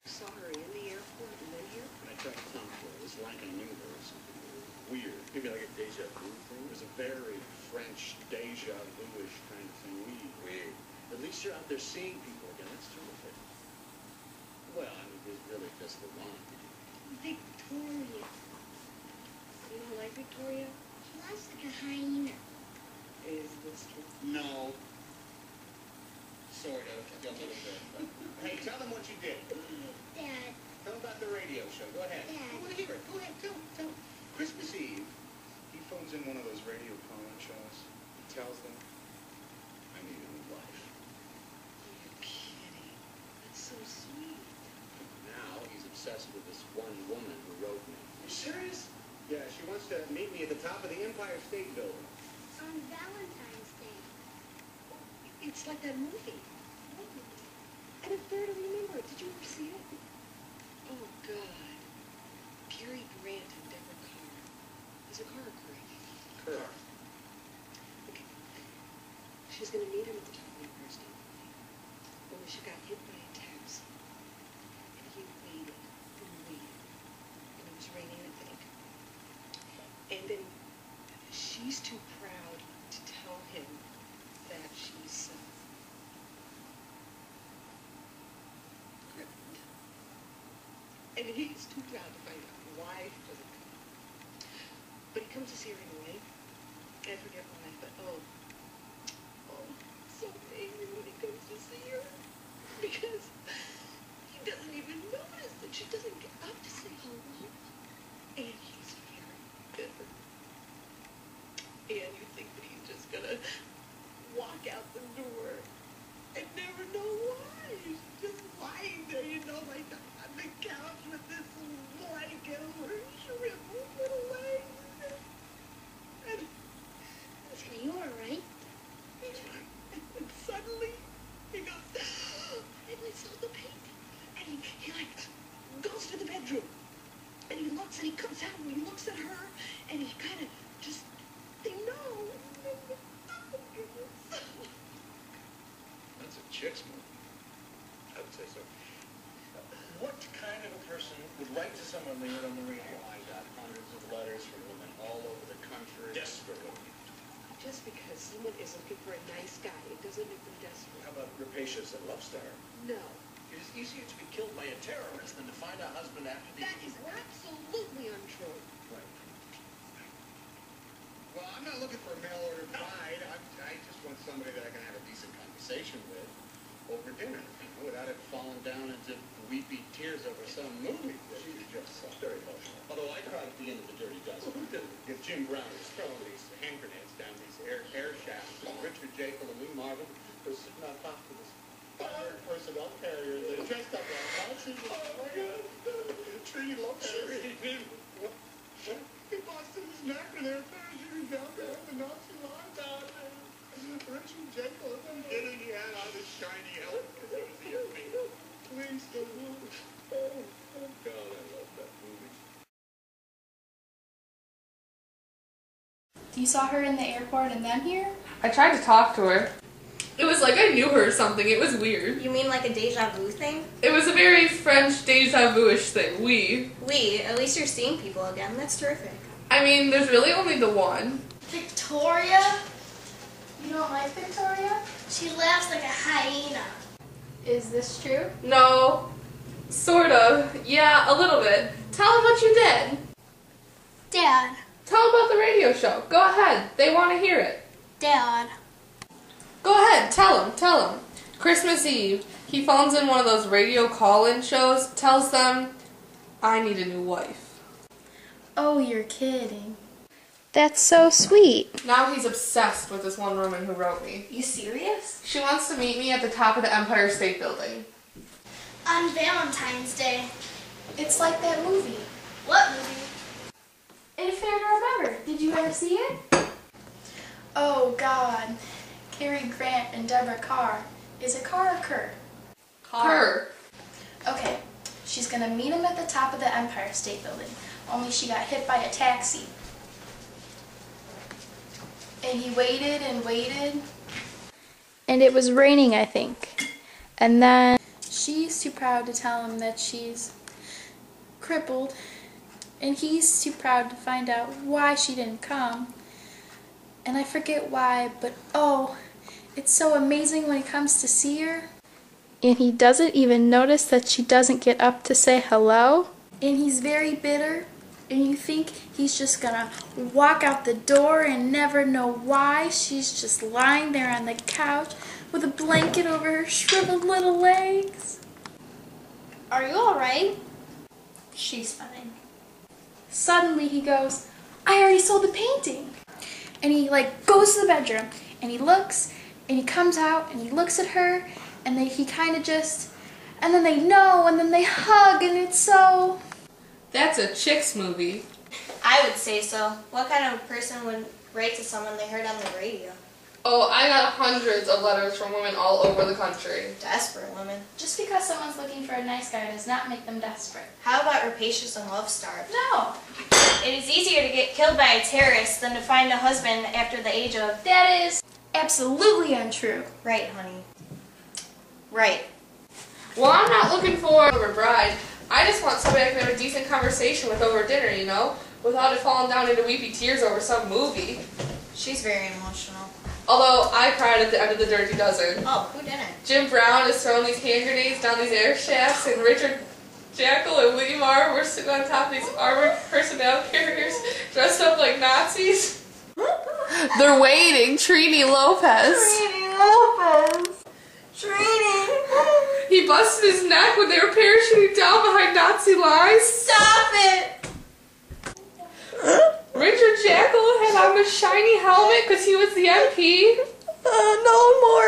Saw her in the airport and then here? I tried to tell her. It was like I knew her or something weird. Maybe like a deja vu thing? It was a very French deja vu-ish kind of thing. Weird. At least you're out there seeing people again. That's terrific. Well, I mean, there's really just the one. Victoria. You don't like Victoria? She laughs like a hyena. Is this true? No. Sort of. A little bit. But... Hey, tell them what you did. Dad. Tell them about the radio show. Go ahead. Dad. I want to hear it. Go ahead. Tell them. Christmas Eve, he phones in one of those radio call-in shows. He tells them, I need a new wife. You're kidding. That's so sweet. Now he's obsessed with this one woman who wrote me. You serious? Yeah, she wants to meet me at the top of the Empire State Building. On Valentine's Day. It's like that movie. And I barely remember it. Did you ever see it? Oh, God. Cary Grant and Deborah Carr. Is it Carr or Curry? Carr. Okay. She's going to meet him at the top of the Empire State Building. Only she got hit by a taxi. And he waited and waited. And it was raining, I think. And then she's too proud to tell him that she's pregnant. And he's too proud to find out why he doesn't come. But he comes to see her anyway. I forget why, but so angry when he comes to see her. Because he doesn't even notice that she doesn't get up to say hello. And he's very bitter. And you think that he's just gonna walk out the door and never know why. He's just lying there, like on the couch with this blanket over her shriveled little legs. And So you were right. and suddenly he goes, and I saw the painting. And he like goes to the bedroom. And he looks and he comes out and he looks at her and he kind of just, they know. Oh, goodness. That's a chick's move. I would say so. What kind of a person would write to someone they heard on the radio? I got hundreds of letters from women all over the country. Desperate. Just because someone is looking for a nice guy, it doesn't make them desperate. How about rapacious and love star? No. It is easier to be killed by a terrorist than to find a husband after the... That is absolutely untrue. Right. Well, I'm not looking for a mail order bride. I just want somebody that I can have a decent conversation with over dinner, without it falling down into weepy tears over some movie that you just saw. Very emotional. Although I cried at the end of The Dirty Dozen. Who didn't? If Jim Brown was throwing these hand grenades down these air shafts, and Richard Jekyll and Lee Marvin were sitting on top of this fired personnel carrier. They dressed up like Nazis. Oh my God! Tree Lopez. He busted his neck and they're parachuting down there with the Nazi lines out there. Richard Jekyll, at the beginning, he had on his shiny helmet because he was the enemy. Please don't move. Oh God, I love that movie. You saw her in the airport and then here? I tried to talk to her. It was like I knew her or something. It was weird. You mean like a deja vu thing? It was a very French deja vu-ish thing. At least you're seeing people again. That's terrific. I mean, there's really only the one. Victoria? You don't like Victoria? She laughs like a hyena. Is this true? No. Sort of. Yeah, a little bit. Tell them what you did. Dad. Tell them about the radio show. Go ahead. They want to hear it. Dad. Go ahead. Tell them. Christmas Eve, he phones in one of those radio call-in shows, tells them, I need a new wife. Oh, you're kidding. That's so sweet. Now he's obsessed with this one woman who wrote me. You serious? She wants to meet me at the top of the Empire State Building. On Valentine's Day. It's like that movie. What movie? It's Fair to Remember. Did you ever see it? Oh, God. Cary Grant and Deborah Carr. Is it Carr or Kerr? Carr. Okay. She's going to meet him at the top of the Empire State Building. Only she got hit by a taxi. And he waited and waited. And it was raining, I think. And then she's too proud to tell him that she's crippled, and he's too proud to find out why she didn't come. And I forget why, but oh, it's so amazing when he comes to see her. And he doesn't even notice that she doesn't get up to say hello. And he's very bitter, and you think he's just gonna walk out the door and never know why she's just lying there on the couch with a blanket over her shriveled little legs. Are you alright? She's fine. Suddenly he goes, I already sold the painting. And he goes to the bedroom, and he looks, and he comes out, and he looks at her, and he kind of just, and then they know, and then they hug, and it's so... That's a chicks movie. I would say so. What kind of person would write to someone they heard on the radio? Oh, I got hundreds of letters from women all over the country. Desperate women. Just because someone's looking for a nice guy does not make them desperate. How about rapacious and love-starved? No. It is easier to get killed by a terrorist than to find a husband after the age of... That is absolutely untrue. Right, honey. Right. Well, I'm not looking for a bride. I just want somebody I can have a decent conversation with over dinner, you know, without it falling down into weepy tears over some movie. She's very emotional. Although I cried at the end of The Dirty Dozen. Oh, who didn't? Jim Brown is throwing these hand grenades down these air shafts, and Richard Jackal and William R. were sitting on top of these armored personnel carriers dressed up like Nazis. They're waiting. Trini Lopez. He busted his neck when they were parachuting down behind Nazi lines. Stop it! Richard Jackal had on a shiny helmet because he was the MP. No more